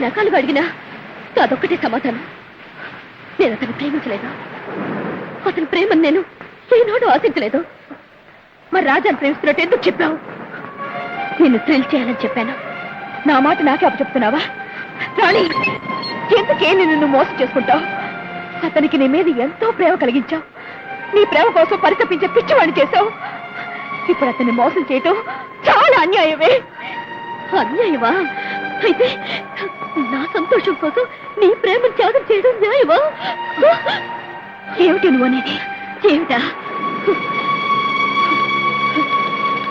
రకాలుగా అడిగినా అదొక్కటే సమాధానం. నేను అతను ప్రేమించలేదు. అతని ప్రేమను నేను ఏనాడు ఆశించలేదు. మరి రాజాను ప్రేమిస్తున్నట్టు ఎందుకు చెప్పావు? నిన్ను థ్రిల్ చేయాలని చెప్పాను. నా మాట నాకే అప్పచెప్తున్నావా? రాణి, ఎందుకే నిన్ను మోసం చేసుకుంటావు? అతనికి నీ మీద ఎంతో ప్రేమ కలిగించావు. నీ ప్రేమ కోసం పరితపించే పిచ్చివాణి చేశావు. ఇప్పుడు అతన్ని మోసం చేయటం చాలా అన్యాయమే. అన్యాయమా? అయితే నా సంతోషం కోసం నీ ప్రేమను త్యాగం చేయడం న్యాయమా? ఏమిటి నువ్వు అనేది? ఏమిటా?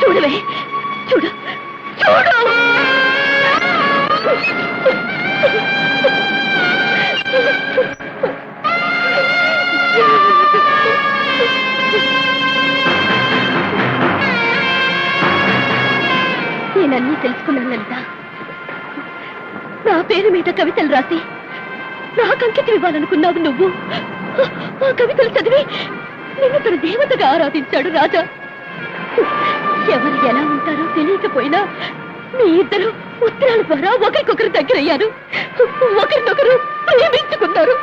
చూడవే, చూడు చూడు. నేనన్నీ తెలుసుకున్నాను లలిత. నా పేరు మీద కవితలు రాసి నాకు అంకితం ఇవ్వాలనుకున్నావు నువ్వు. ఆ కవితలు చదివి నిన్ను తన దేవతగా ఆరాధించాడు రాజా. ఎవరు ఎలా ఉంటారో తెలియకపోయినా మీ ఇద్దరు ఉత్తరాల ద్వారా ఒకరికొకరు దగ్గరయ్యారు. ఒకరినొకరు ప్రేమించుకున్నారు.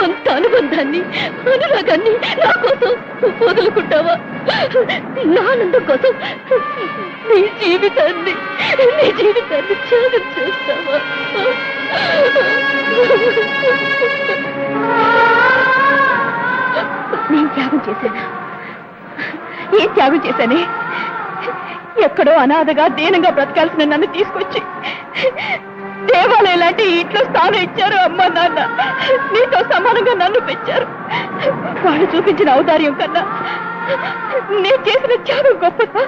అంత అనుబంధాన్ని, అనురాగాన్ని నా కోసం వదులుకుంటావా? నా ఆనందం కోసం నీ జీవితాన్ని త్యాగం చేస్తావా? నేను త్యాగం చేశానా? ఏం త్యాగం చేశానే? ఎక్కడో అనాథగా దీనంగా బ్రతకాల్సిన నన్ను తీసుకొచ్చి దేవాలయం లాంటి ఇంట్లో స్థానం ఇచ్చారు. అమ్మ నాన్న నీతో సమానంగా నన్ను పెంచారు. వాళ్ళు చూపించిన ఔదార్యం కన్నా నేను చేసిన త్యాగం గొప్పదా?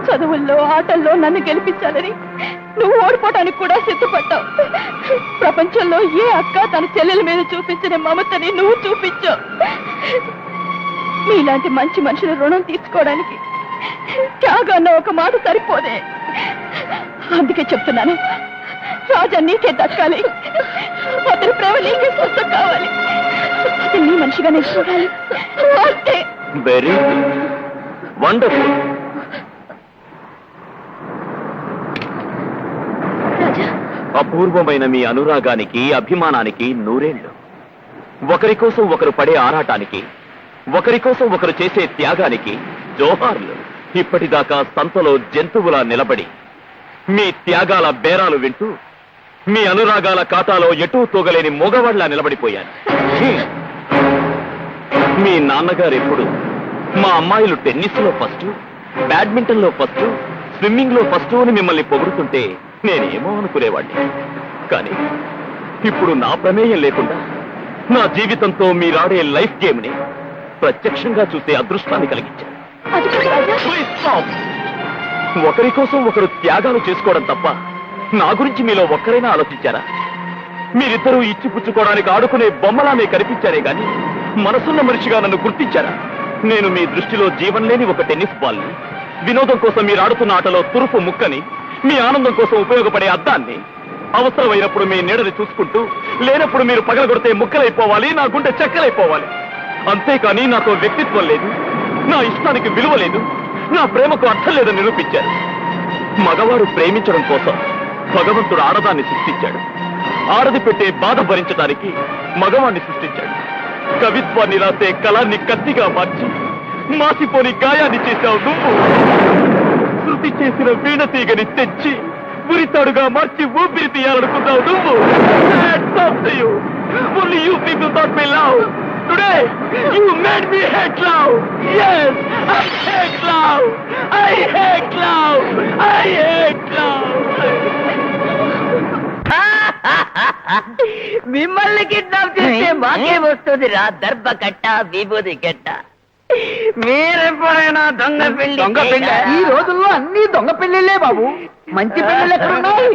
చదువుల్లో ఆటల్లో నన్ను గెలిపించాలని నువ్వు ఓడిపోవటానికి కూడా సిద్ధపడ్డావు. ప్రపంచంలో ఏ అక్క తన చెల్లెల మీద చూపించిన మమతని నువ్వు చూపించావు. మీలాంటి మంచి మనుషుల రుణం తీర్చుకోవడానికి త్యాగన్న ఒక మాట సరిపోదే. అందుకే చెప్తున్నాను, రాజా నీకే దక్కాలి. అతని ప్రేమ నీకే సొంతం కావాలి. అతను నీ మనిషిగానే చూడాలి. అంతే. Very wonderful. రాజా, అపూర్వమైన మీ అనురాగానికి, అభిమానానికి నూరేళ్లు. ఒకరి కోసం ఒకరు పడే ఆరాటానికి, ఒకరి కోసం ఒకరు చేసే త్యాగానికి జోహార్లు. ఇప్పటిదాకా సంతలో జంతువులా నిలబడి మీ త్యాగాల బేరాలు వింటూ మీ అనురాగాల కాటాలో ఎటూ తోగలేని మగవాళ్లా నిలబడిపోయాను. మీ నాన్నగారు ఎప్పుడు మా అమ్మాయిలు టెన్నిస్ లో ఫస్ట్, బ్యాడ్మింటన్ లో ఫస్ట్, స్విమ్మింగ్ లో ఫస్ట్ అని మిమ్మల్ని పొగుడుతుంటే నేనేమో అనుకునేవాడిని. కానీ ఇప్పుడు నా ప్రమేయం లేకుండా నా జీవితంతో మీరాడే లైఫ్ గేమ్ ని ప్రత్యక్షంగా చూసే అదృష్టాన్ని కలిగించారు. ఒకరి కోసం ఒకరు త్యాగాలు చేసుకోవడం తప్ప నా గురించి మీలో ఒక్కరైనా ఆలోచించారా? మీరిద్దరూ ఇచ్చిపుచ్చుకోవడానికి ఆడుకునే బొమ్మలానే కనిపించారే గాని మనసున్న మనిషిగా నన్ను గుర్తించారా? నేను మీ దృష్టిలో జీవం లేని ఒక టెన్నిస్ బాల్ని, వినోదం కోసం మీరు ఆడుతున్న ఆటలో తురుపు ముక్కని, మీ ఆనందం కోసం ఉపయోగపడే అద్దాన్ని, అవసరమైనప్పుడు మీ నీడని చూసుకుంటూ లేనప్పుడు మీరు పగలగొడితే ముక్కలైపోవాలి, నా గుండె చెక్కలైపోవాలి. అంతేకాని నాతో వ్యక్తిత్వం లేదు, నా ఇష్టానికి విలువ లేదు, నా ప్రేమకు అర్థం లేదని నిరూపించారు. మగవాడు ప్రేమించడం కోసం భగవంతుడు ఆడదాన్ని సృష్టించాడు. ఆడది పెట్టే బాధ భరించడానికి మగవాణ్ణి సృష్టించాడు. కవిత్వాన్ని రాసే కళాన్ని కత్తిగా మార్చి మాసిపోని గాయాన్ని చేశావు నువ్వు. శృతి చేసిన వీణ తీగని తెచ్చి ఉరితాడుగా మార్చి ఊపిరి తీయాలనుకున్నావు నువ్వు. Only you people thought me love. Today, you made me hate love. Yes, I hate love. I hate love. I hate love. మిమ్మల్ని కిడ్నాప్ చేస్తే మాకే వస్తుంది రా దర్భ కట్ట, విభూది కట్ట. మీరెప్పుడైనా దొంగ పెళ్లి? ఈ రోజుల్లో అన్ని దొంగ పెళ్లిళ్లే బాబు. మంచి పెళ్లిళ్ళు ఎక్కడున్నాయి?